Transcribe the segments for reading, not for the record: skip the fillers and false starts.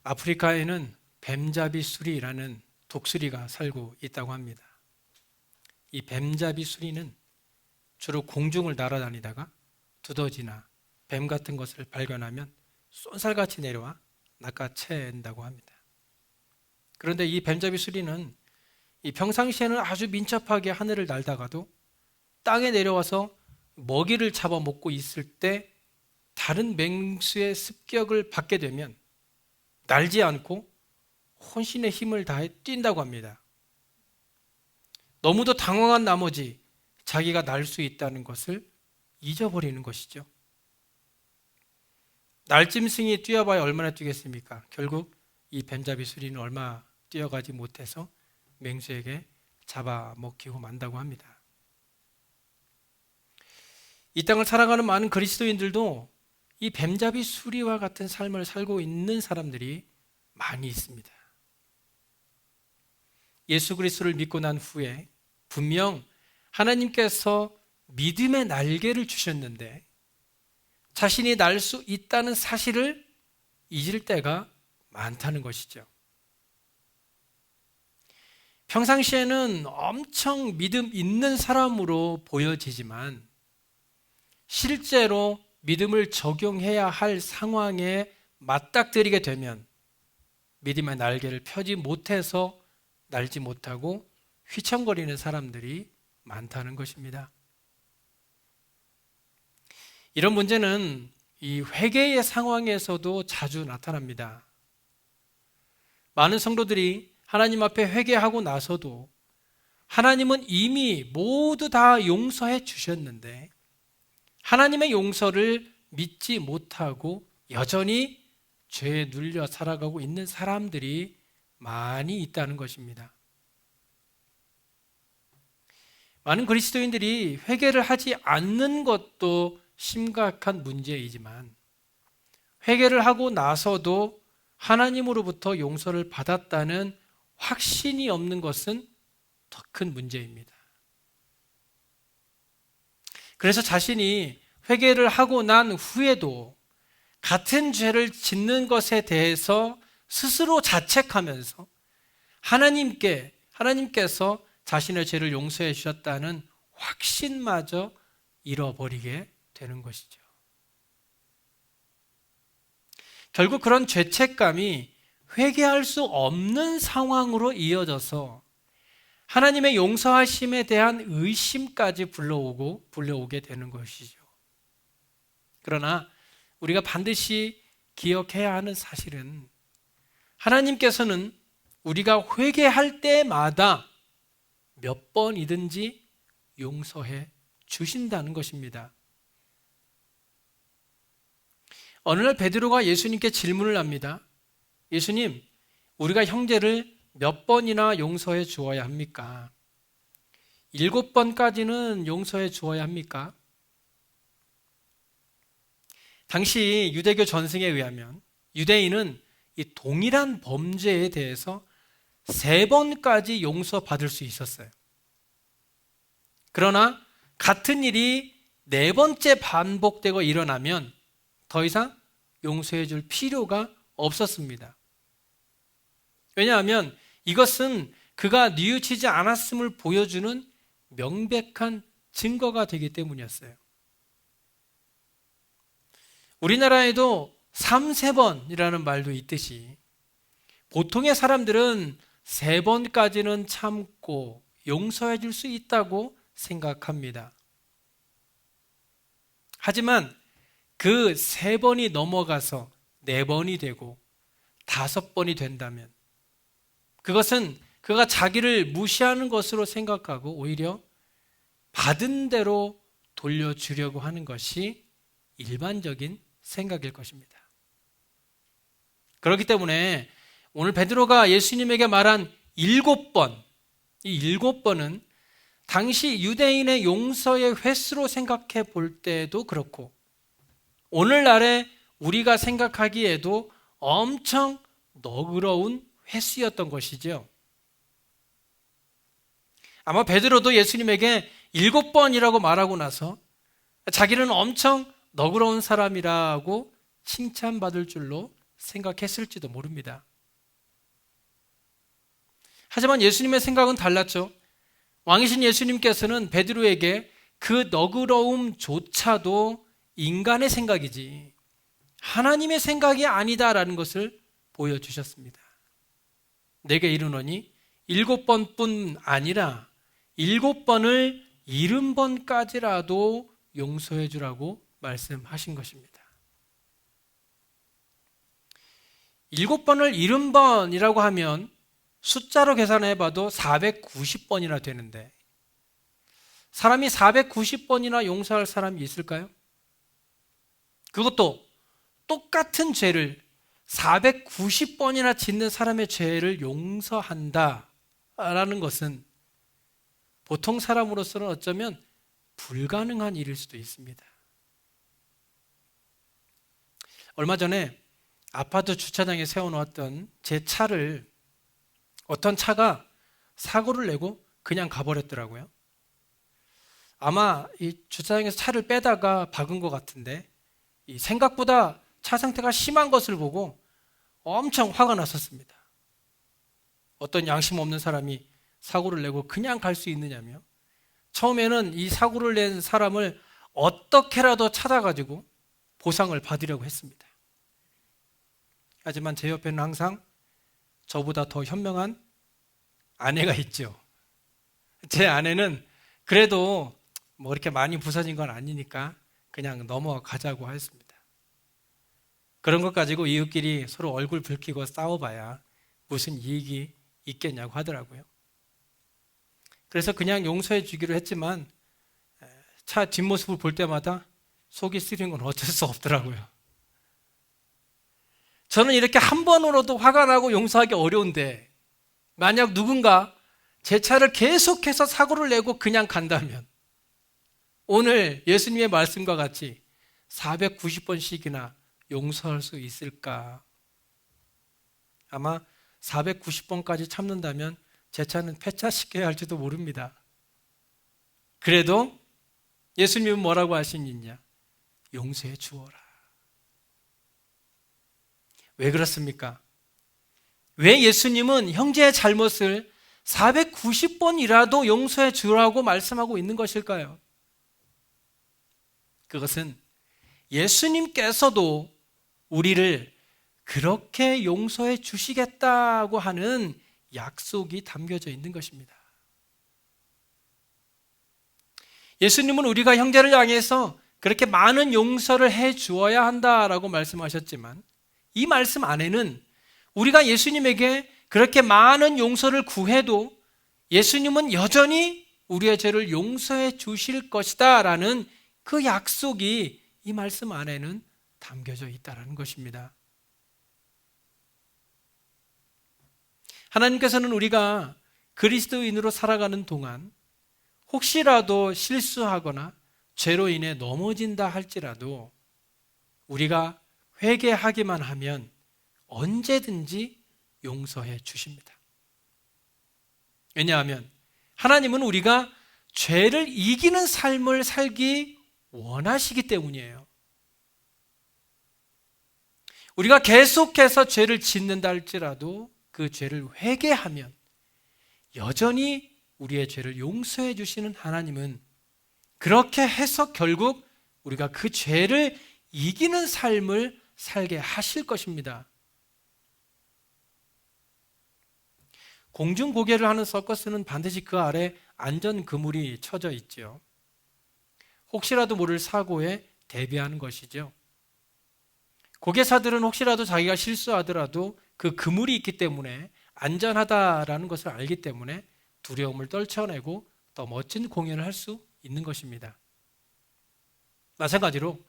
아프리카에는 뱀잡이 수리라는 독수리가 살고 있다고 합니다. 이 뱀잡이 수리는 주로 공중을 날아다니다가 두더지나 뱀 같은 것을 발견하면 쏜살같이 내려와 낚아챈다고 합니다. 그런데 이 뱀잡이 수리는 이 평상시에는 아주 민첩하게 하늘을 날다가도 땅에 내려와서 먹이를 잡아먹고 있을 때 다른 맹수의 습격을 받게 되면 날지 않고 혼신의 힘을 다해 뛴다고 합니다. 너무도 당황한 나머지 자기가 날 수 있다는 것을 잊어버리는 것이죠. 날짐승이 뛰어봐야 얼마나 뛰겠습니까? 결국 이 뱀잡이 수리는 얼마 뛰어가지 못해서 맹수에게 잡아먹히고 만다고 합니다. 이 땅을 살아가는 많은 그리스도인들도 이 뱀잡이 수리와 같은 삶을 살고 있는 사람들이 많이 있습니다. 예수 그리스도를 믿고 난 후에 분명 하나님께서 믿음의 날개를 주셨는데 자신이 날 수 있다는 사실을 잊을 때가 많다는 것이죠. 평상시에는 엄청 믿음 있는 사람으로 보여지지만 실제로 믿음을 적용해야 할 상황에 맞닥뜨리게 되면 믿음의 날개를 펴지 못해서 날지 못하고 휘청거리는 사람들이 많다는 것입니다. 이런 문제는 이 회개의 상황에서도 자주 나타납니다. 많은 성도들이 하나님 앞에 회개하고 나서도 하나님은 이미 모두 다 용서해 주셨는데 하나님의 용서를 믿지 못하고 여전히 죄에 눌려 살아가고 있는 사람들이 많이 있다는 것입니다. 많은 그리스도인들이 회개를 하지 않는 것도 심각한 문제이지만 회개를 하고 나서도 하나님으로부터 용서를 받았다는 확신이 없는 것은 더 큰 문제입니다. 그래서 자신이 회개를 하고 난 후에도 같은 죄를 짓는 것에 대해서 스스로 자책하면서 하나님께서 자신의 죄를 용서해 주셨다는 확신마저 잃어버리게 되는 것이죠. 결국 그런 죄책감이 회개할 수 없는 상황으로 이어져서 하나님의 용서하심에 대한 의심까지 불러오게 되는 것이죠. 그러나 우리가 반드시 기억해야 하는 사실은 하나님께서는 우리가 회개할 때마다 몇 번이든지 용서해 주신다는 것입니다. 어느 날 베드로가 예수님께 질문을 합니다. 예수님, 우리가 형제를 몇 번이나 용서해 주어야 합니까? 7번까지는 용서해 주어야 합니까? 당시 유대교 전승에 의하면 유대인은 이 동일한 범죄에 대해서 3번까지 용서받을 수 있었어요. 그러나 같은 일이 4번째 반복되고 일어나면 더 이상 용서해 줄 필요가 없었습니다. 왜냐하면 이것은 그가 뉘우치지 않았음을 보여주는 명백한 증거가 되기 때문이었어요. 우리나라에도 3세번이라는 말도 있듯이 보통의 사람들은 3번까지는 참고 용서해 줄 수 있다고 생각합니다. 하지만 그 3번이 넘어가서 4번이 되고 5번이 된다면 그것은 그가 자기를 무시하는 것으로 생각하고 오히려 받은 대로 돌려주려고 하는 것이 일반적인 생각일 것입니다. 그렇기 때문에 오늘 베드로가 예수님에게 말한 7번, 이 7번은 당시 유대인의 용서의 횟수로 생각해 볼 때도 그렇고 오늘날에 우리가 생각하기에도 엄청 너그러운 횟수였던 것이죠. 아마 베드로도 예수님에게 7번이라고 말하고 나서 자기는 엄청 너그러운 사람이라고 칭찬받을 줄로 생각했을지도 모릅니다. 하지만 예수님의 생각은 달랐죠. 왕이신 예수님께서는 베드로에게 그 너그러움조차도 인간의 생각이지 하나님의 생각이 아니다라는 것을 보여주셨습니다. 내게 이르노니 7번뿐 아니라 7번을 70번까지라도 용서해 주라고 말씀하신 것입니다. 7번을 70번이라고 하면 숫자로 계산해 봐도 490번이나 되는데 사람이 490번이나 용서할 사람이 있을까요? 그것도 똑같은 죄를 490번이나 짓는 사람의 죄를 용서한다라는 것은 보통 사람으로서는 어쩌면 불가능한 일일 수도 있습니다. 얼마 전에 아파트 주차장에 세워놓았던 제 차를 어떤 차가 사고를 내고 그냥 가버렸더라고요. 아마 이 주차장에서 차를 빼다가 박은 것 같은데 이 생각보다 차 상태가 심한 것을 보고 엄청 화가 났었습니다. 어떤 양심 없는 사람이 사고를 내고 그냥 갈 수 있느냐며 처음에는 이 사고를 낸 사람을 어떻게라도 찾아가지고 보상을 받으려고 했습니다. 하지만 제 옆에는 항상 저보다 더 현명한 아내가 있죠. 제 아내는 그래도 뭐 이렇게 많이 부서진 건 아니니까 그냥 넘어가자고 했습니다. 그런 것 가지고 이웃끼리 서로 얼굴 붉히고 싸워봐야 무슨 이익이 있겠냐고 하더라고요. 그래서 그냥 용서해 주기로 했지만 차 뒷모습을 볼 때마다 속이 쓰린 건 어쩔 수 없더라고요. 저는 이렇게 한 번으로도 화가 나고 용서하기 어려운데 만약 누군가 제 차를 계속해서 사고를 내고 그냥 간다면 오늘 예수님의 말씀과 같이 490번씩이나 용서할 수 있을까? 아마 490번까지 참는다면 제 차는 폐차시켜야 할지도 모릅니다. 그래도 예수님은 뭐라고 하시느냐? 용서해 주어라. 왜 그렇습니까? 왜 예수님은 형제의 잘못을 490번이라도 용서해 주라고 말씀하고 있는 것일까요? 그것은 예수님께서도 우리를 그렇게 용서해 주시겠다고 하는 약속이 담겨져 있는 것입니다. 예수님은 우리가 형제를 향해서 그렇게 많은 용서를 해 주어야 한다라고 말씀하셨지만 이 말씀 안에는 우리가 예수님에게 그렇게 많은 용서를 구해도 예수님은 여전히 우리의 죄를 용서해 주실 것이다 라는 그 약속이 이 말씀 안에는 담겨져 있다는 것입니다. 하나님께서는 우리가 그리스도인으로 살아가는 동안 혹시라도 실수하거나 죄로 인해 넘어진다 할지라도 우리가 회개하기만 하면 언제든지 용서해 주십니다. 왜냐하면 하나님은 우리가 죄를 이기는 삶을 살기 원하시기 때문이에요. 우리가 계속해서 죄를 짓는다 할지라도 그 죄를 회개하면 여전히 우리의 죄를 용서해 주시는 하나님은 그렇게 해서 결국 우리가 그 죄를 이기는 삶을 살게 하실 것입니다. 공중고개를 하는 서커스는 반드시 그 아래 안전 그물이 쳐져 있죠. 혹시라도 모를 사고에 대비하는 것이죠. 고개사들은 혹시라도 자기가 실수하더라도 그 그물이 있기 때문에 안전하다라는 것을 알기 때문에 두려움을 떨쳐내고 더 멋진 공연을 할 수 있는 것입니다. 마찬가지로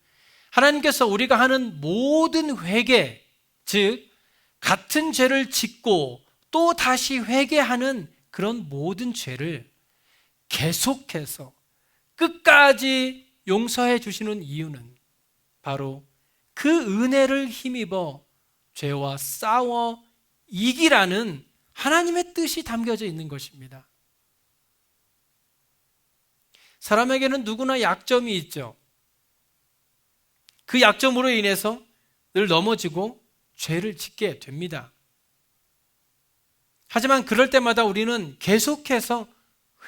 하나님께서 우리가 하는 모든 회개, 즉 같은 죄를 짓고 또 다시 회개하는 그런 모든 죄를 계속해서 끝까지 용서해 주시는 이유는 바로 그 은혜를 힘입어 죄와 싸워 이기라는 하나님의 뜻이 담겨져 있는 것입니다. 사람에게는 누구나 약점이 있죠. 그 약점으로 인해서 늘 넘어지고 죄를 짓게 됩니다. 하지만 그럴 때마다 우리는 계속해서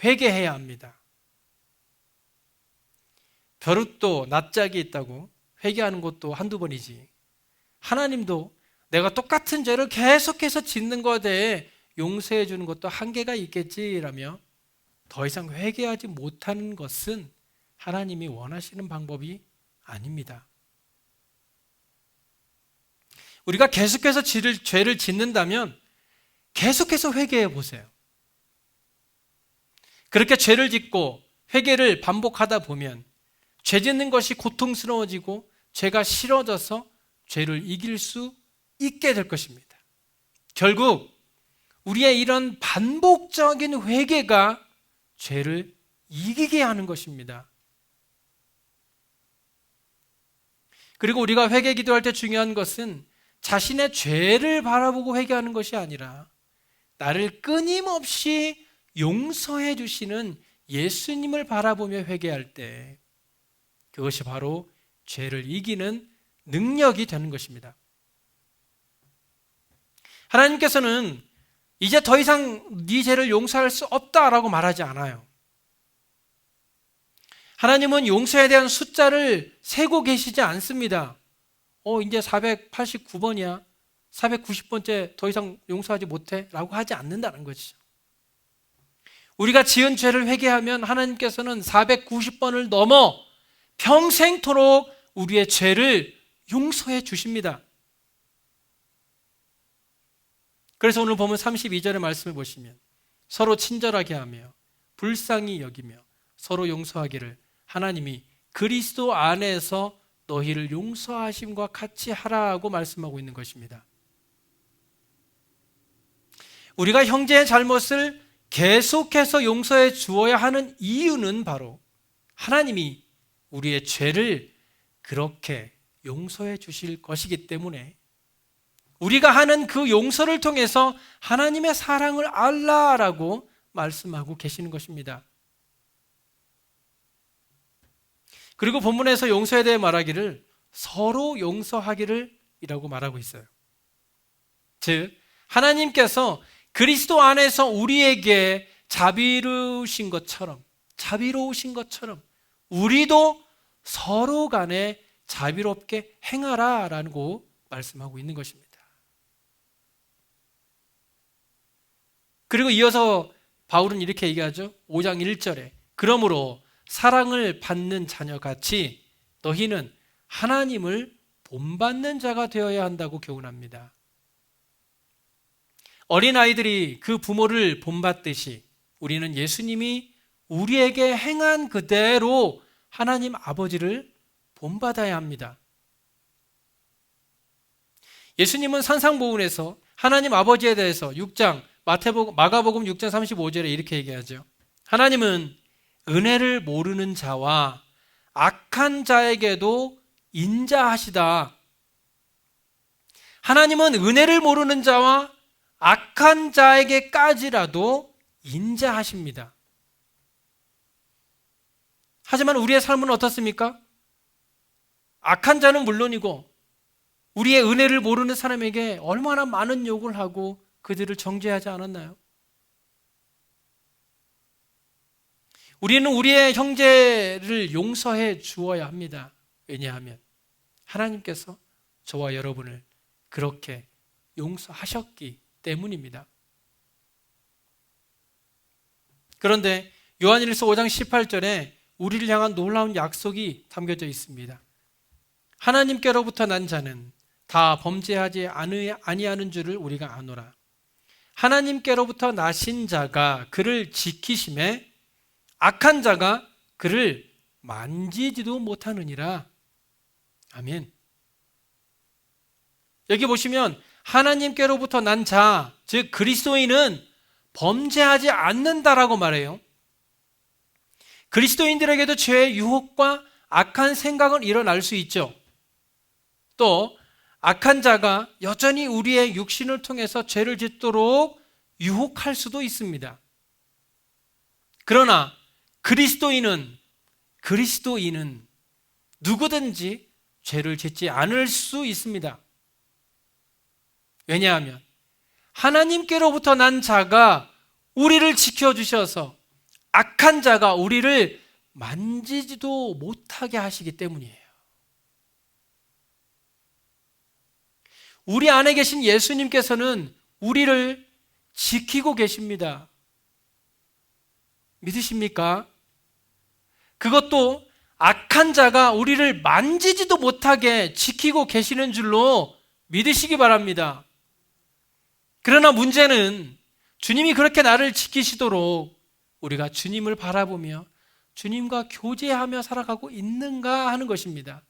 회개해야 합니다. 벼룩도 낯짝이 있다고 회개하는 것도 한두 번이지. 하나님도 내가 똑같은 죄를 계속해서 짓는 것에 대해 용서해 주는 것도 한계가 있겠지라며 더 이상 회개하지 못하는 것은 하나님이 원하시는 방법이 아닙니다. 우리가 계속해서 죄를 짓는다면 계속해서 회개해 보세요. 그렇게 죄를 짓고 회개를 반복하다 보면 죄 짓는 것이 고통스러워지고 죄가 싫어져서 죄를 이길 수 있게 될 것입니다. 결국 우리의 이런 반복적인 회개가 죄를 이기게 하는 것입니다. 그리고 우리가 회개 기도할 때 중요한 것은 자신의 죄를 바라보고 회개하는 것이 아니라 나를 끊임없이 용서해 주시는 예수님을 바라보며 회개할 때 그것이 바로 죄를 이기는 능력이 되는 것입니다. 하나님께서는 이제 더 이상 네 죄를 용서할 수 없다라고 말하지 않아요. 하나님은 용서에 대한 숫자를 세고 계시지 않습니다. 이제 489번이야. 490번째 더 이상 용서하지 못해 라고 하지 않는다는 것이죠. 우리가 지은 죄를 회개하면 하나님께서는 490번을 넘어 평생토록 우리의 죄를 용서해 주십니다. 그래서 오늘 보면 32절의 말씀을 보시면 서로 친절하게 하며 불쌍히 여기며 서로 용서하기를 하나님이 그리스도 안에서 너희를 용서하심과 같이 하라고 말씀하고 있는 것입니다. 우리가 형제의 잘못을 계속해서 용서해 주어야 하는 이유는 바로 하나님이 우리의 죄를 그렇게 용서해 주실 것이기 때문에 우리가 하는 그 용서를 통해서 하나님의 사랑을 알라라고 말씀하고 계시는 것입니다. 그리고 본문에서 용서에 대해 말하기를 서로 용서하기를 이라고 말하고 있어요. 즉 하나님께서 그리스도 안에서 우리에게 자비로우신 것처럼 우리도 서로 간에 자비롭게 행하라라고 말씀하고 있는 것입니다. 그리고 이어서 바울은 이렇게 얘기하죠. 5장 1절에 그러므로 사랑을 받는 자녀같이 너희는 하나님을 본받는 자가 되어야 한다고 교훈합니다. 어린아이들이 그 부모를 본받듯이 우리는 예수님이 우리에게 행한 그대로 하나님 아버지를 본받아야 합니다. 예수님은 산상보훈에서 하나님 아버지에 대해서 마가복음 6장 35절에 이렇게 얘기하죠. 하나님은 은혜를 모르는 자와 악한 자에게도 인자하시다. 하나님은 은혜를 모르는 자와 악한 자에게까지라도 인자하십니다. 하지만 우리의 삶은 어떻습니까? 악한 자는 물론이고 우리의 은혜를 모르는 사람에게 얼마나 많은 욕을 하고 그들을 정죄하지 않았나요? 우리는 우리의 형제를 용서해 주어야 합니다. 왜냐하면 하나님께서 저와 여러분을 그렇게 용서하셨기 때문입니다. 그런데 요한일서 5장 18절에 우리를 향한 놀라운 약속이 담겨져 있습니다. 하나님께로부터 난 자는 다 범죄하지 아니하는 줄을 우리가 아노라. 하나님께로부터 나신 자가 그를 지키심에 악한 자가 그를 만지지도 못하느니라. 아멘. 여기 보시면 하나님께로부터 난 자, 즉 그리스도인은 범죄하지 않는다라고 말해요. 그리스도인들에게도 죄의 유혹과 악한 생각은 일어날 수 있죠. 또 악한 자가 여전히 우리의 육신을 통해서 죄를 짓도록 유혹할 수도 있습니다. 그러나 그리스도인은 누구든지 죄를 짓지 않을 수 있습니다. 왜냐하면 하나님께로부터 난 자가 우리를 지켜주셔서 악한 자가 우리를 만지지도 못하게 하시기 때문이에요. 우리 안에 계신 예수님께서는 우리를 지키고 계십니다. 믿으십니까? 그것도 악한 자가 우리를 만지지도 못하게 지키고 계시는 줄로 믿으시기 바랍니다. 그러나 문제는 주님이 그렇게 나를 지키시도록 우리가 주님을 바라보며 주님과 교제하며 살아가고 있는가 하는 것입니다.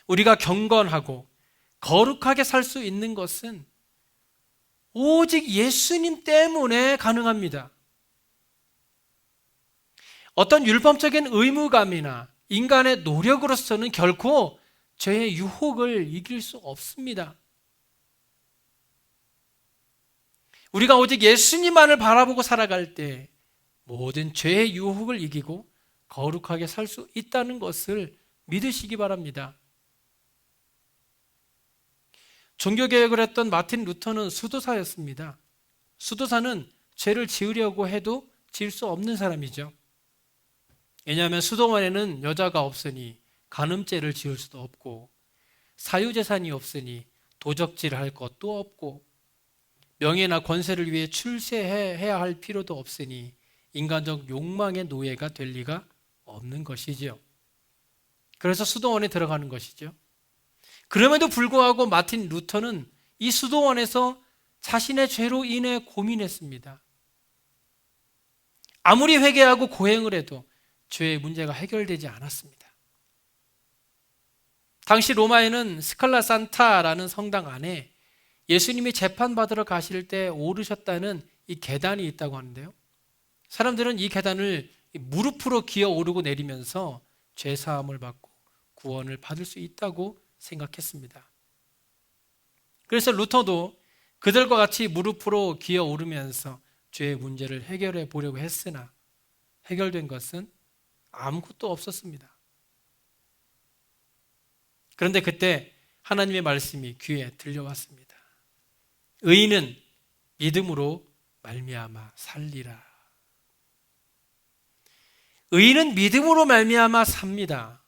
우리가 경건하고 거룩하게 살 수 있는 것은 오직 예수님 때문에 가능합니다. 어떤 율법적인 의무감이나 인간의 노력으로서는 결코 죄의 유혹을 이길 수 없습니다. 우리가 오직 예수님만을 바라보고 살아갈 때 모든 죄의 유혹을 이기고 거룩하게 살 수 있다는 것을 믿으시기 바랍니다. 종교개혁을 했던 마틴 루터는 수도사였습니다. 수도사는 죄를 지으려고 해도 지을 수 없는 사람이죠. 왜냐하면 수도원에는 여자가 없으니 간음죄를 지을 수도 없고, 사유재산이 없으니 도적질할 것도 없고, 명예나 권세를 위해 출세해야 할 필요도 없으니 인간적 욕망의 노예가 될 리가 없는 것이지요. 그래서 수도원에 들어가는 것이죠. 그럼에도 불구하고 마틴 루터는 이 수도원에서 자신의 죄로 인해 고민했습니다. 아무리 회개하고 고행을 해도 죄의 문제가 해결되지 않았습니다. 당시 로마에는 스칼라 산타라는 성당 안에 예수님이 재판받으러 가실 때 오르셨다는 이 계단이 있다고 하는데요. 사람들은 이 계단을 무릎으로 기어 오르고 내리면서 죄사함을 받고 구원을 받을 수 있다고 생각했습니다. 그래서 루터도 그들과 같이 무릎으로 기어 오르면서 죄의 문제를 해결해 보려고 했으나 해결된 것은 아무것도 없었습니다. 그런데 그때 하나님의 말씀이 귀에 들려왔습니다. 의인은 믿음으로 말미암아 살리라. 의인은 믿음으로 말미암아 삽니다.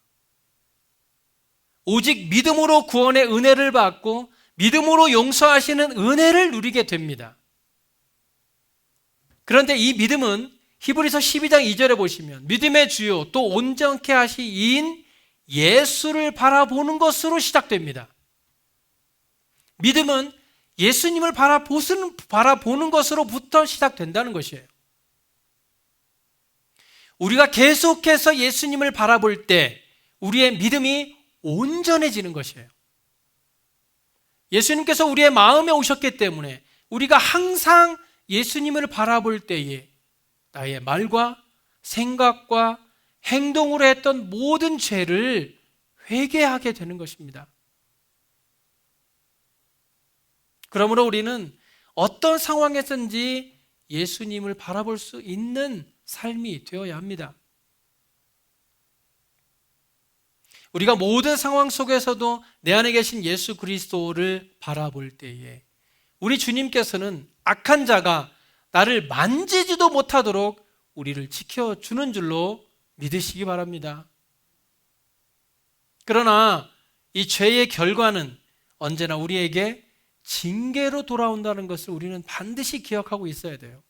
오직 믿음으로 구원의 은혜를 받고 믿음으로 용서하시는 은혜를 누리게 됩니다. 그런데 이 믿음은 히브리서 12장 2절에 보시면 믿음의 주요 또 온전케 하시인 예수를 바라보는 것으로 시작됩니다. 믿음은 예수님을 바라보는 것으로부터 시작된다는 것이에요. 우리가 계속해서 예수님을 바라볼 때 우리의 믿음이 온전해지는 것이에요. 예수님께서 우리의 마음에 오셨기 때문에 우리가 항상 예수님을 바라볼 때에 나의 말과 생각과 행동으로 했던 모든 죄를 회개하게 되는 것입니다. 그러므로 우리는 어떤 상황에서든지 예수님을 바라볼 수 있는 삶이 되어야 합니다. 우리가 모든 상황 속에서도 내 안에 계신 예수 그리스도를 바라볼 때에 우리 주님께서는 악한 자가 나를 만지지도 못하도록 우리를 지켜주는 줄로 믿으시기 바랍니다. 그러나 이 죄의 결과는 언제나 우리에게 징계로 돌아온다는 것을 우리는 반드시 기억하고 있어야 돼요.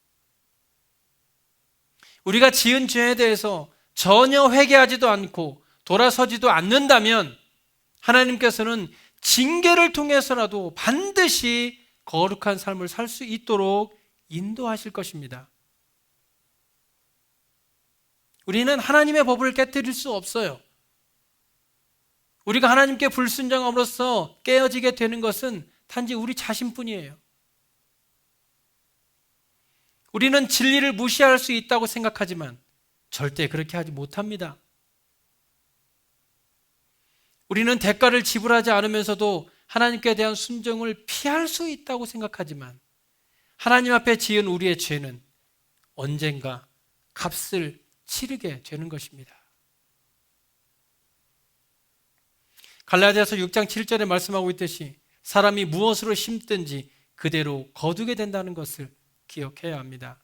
우리가 지은 죄에 대해서 전혀 회개하지도 않고 돌아서지도 않는다면 하나님께서는 징계를 통해서라도 반드시 거룩한 삶을 살 수 있도록 인도하실 것입니다. 우리는 하나님의 법을 깨뜨릴 수 없어요. 우리가 하나님께 불순종함으로써 깨어지게 되는 것은 단지 우리 자신뿐이에요. 우리는 진리를 무시할 수 있다고 생각하지만 절대 그렇게 하지 못합니다. 우리는 대가를 지불하지 않으면서도 하나님께 대한 순종을 피할 수 있다고 생각하지만 하나님 앞에 지은 우리의 죄는 언젠가 값을 치르게 되는 것입니다. 갈라디아서 6장 7절에 말씀하고 있듯이 사람이 무엇으로 심든지 그대로 거두게 된다는 것을 기억해야 합니다.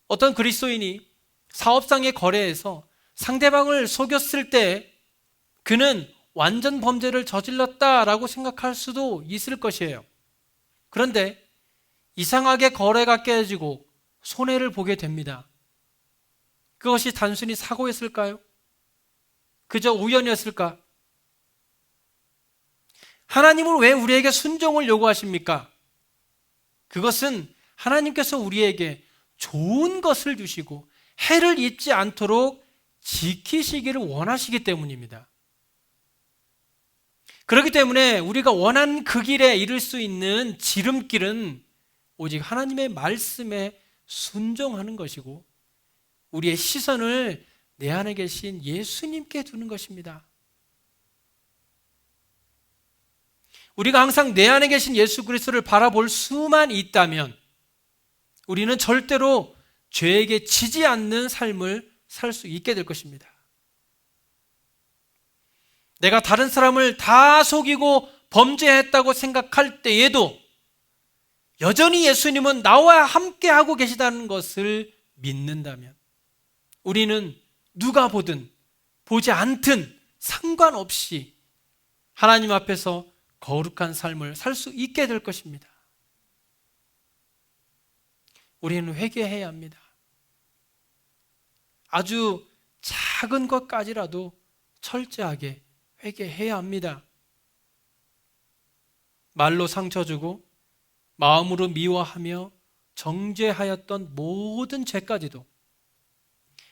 어떤 그리스도인이 사업상의 거래에서 상대방을 속였을 때 그는 완전 범죄를 저질렀다라고 생각할 수도 있을 것이에요. 그런데 이상하게 거래가 깨지고 손해를 보게 됩니다. 그것이 단순히 사고였을까요? 그저 우연이었을까? 하나님은 왜 우리에게 순종을 요구하십니까? 그것은 하나님께서 우리에게 좋은 것을 주시고 해를 입지 않도록 지키시기를 원하시기 때문입니다. 그렇기 때문에 우리가 원하는 그 길에 이를 수 있는 지름길은 오직 하나님의 말씀에 순종하는 것이고 우리의 시선을 내 안에 계신 예수님께 두는 것입니다. 우리가 항상 내 안에 계신 예수 그리스도를 바라볼 수만 있다면 우리는 절대로 죄에게 지지 않는 삶을 살 수 있게 될 것입니다. 내가 다른 사람을 다 속이고 범죄했다고 생각할 때에도 여전히 예수님은 나와 함께 하고 계시다는 것을 믿는다면 우리는 누가 보든 보지 않든 상관없이 하나님 앞에서 거룩한 삶을 살 수 있게 될 것입니다. 우리는 회개해야 합니다. 아주 작은 것까지라도 철저하게 회개해야 합니다. 말로 상처 주고 마음으로 미워하며 정죄하였던 모든 죄까지도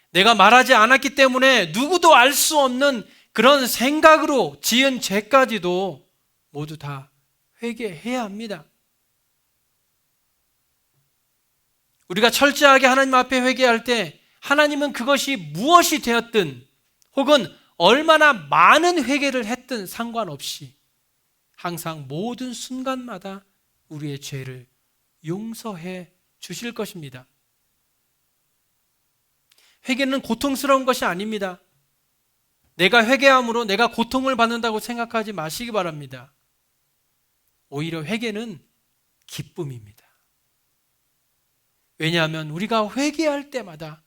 내가 말하지 않았기 때문에 누구도 알 수 없는 그런 생각으로 지은 죄까지도 모두 다 회개해야 합니다. 우리가 철저하게 하나님 앞에 회개할 때 하나님은 그것이 무엇이 되었든 혹은 얼마나 많은 회개를 했든 상관없이 항상 모든 순간마다 우리의 죄를 용서해 주실 것입니다. 회개는 고통스러운 것이 아닙니다. 내가 회개함으로 내가 고통을 받는다고 생각하지 마시기 바랍니다. 오히려 회개는 기쁨입니다. 왜냐하면 우리가 회개할 때마다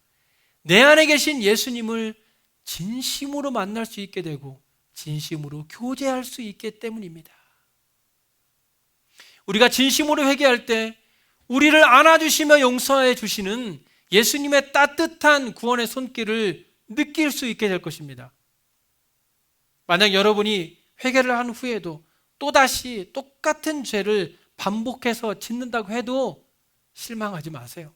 내 안에 계신 예수님을 진심으로 만날 수 있게 되고 진심으로 교제할 수 있기 때문입니다. 우리가 진심으로 회개할 때 우리를 안아주시며 용서해 주시는 예수님의 따뜻한 구원의 손길을 느낄 수 있게 될 것입니다. 만약 여러분이 회개를 한 후에도 또다시 똑같은 죄를 반복해서 짓는다고 해도 실망하지 마세요.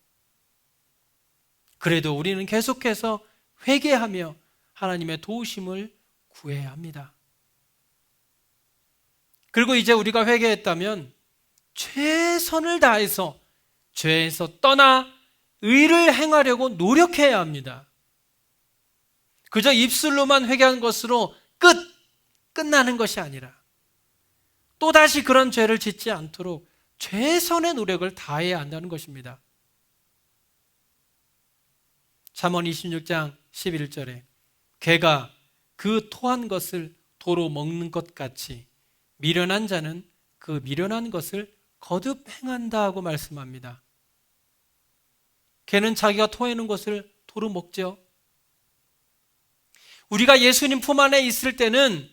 그래도 우리는 계속해서 회개하며 하나님의 도우심을 구해야 합니다. 그리고 이제 우리가 회개했다면 최선을 다해서 죄에서 떠나 의를 행하려고 노력해야 합니다. 그저 입술로만 회개한 것으로 끝나는 것이 아니라 또다시 그런 죄를 짓지 않도록 최선의 노력을 다해야 한다는 것입니다. 잠언 26장 11절에 개가 그 토한 것을 도로 먹는 것 같이 미련한 자는 그 미련한 것을 거듭 행한다 하고 말씀합니다. 개는 자기가 토해놓은 것을 도로 먹죠. 우리가 예수님 품 안에 있을 때는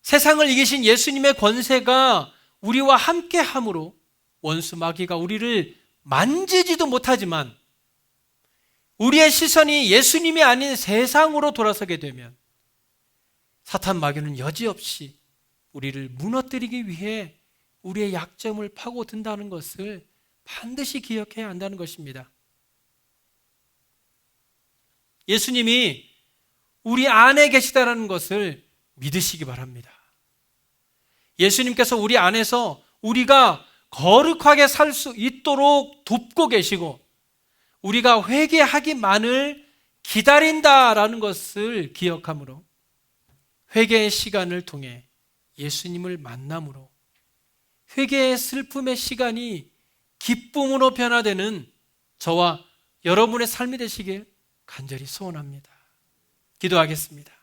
세상을 이기신 예수님의 권세가 우리와 함께 함으로 원수 마귀가 우리를 만지지도 못하지만 우리의 시선이 예수님이 아닌 세상으로 돌아서게 되면 사탄 마귀는 여지없이 우리를 무너뜨리기 위해 우리의 약점을 파고든다는 것을 반드시 기억해야 한다는 것입니다. 예수님이 우리 안에 계시다는 것을 믿으시기 바랍니다. 예수님께서 우리 안에서 우리가 거룩하게 살 수 있도록 돕고 계시고 우리가 회개하기만을 기다린다라는 것을 기억하므로 회개의 시간을 통해 예수님을 만남으로 회개의 슬픔의 시간이 기쁨으로 변화되는 저와 여러분의 삶이 되시길 간절히 소원합니다. 기도하겠습니다.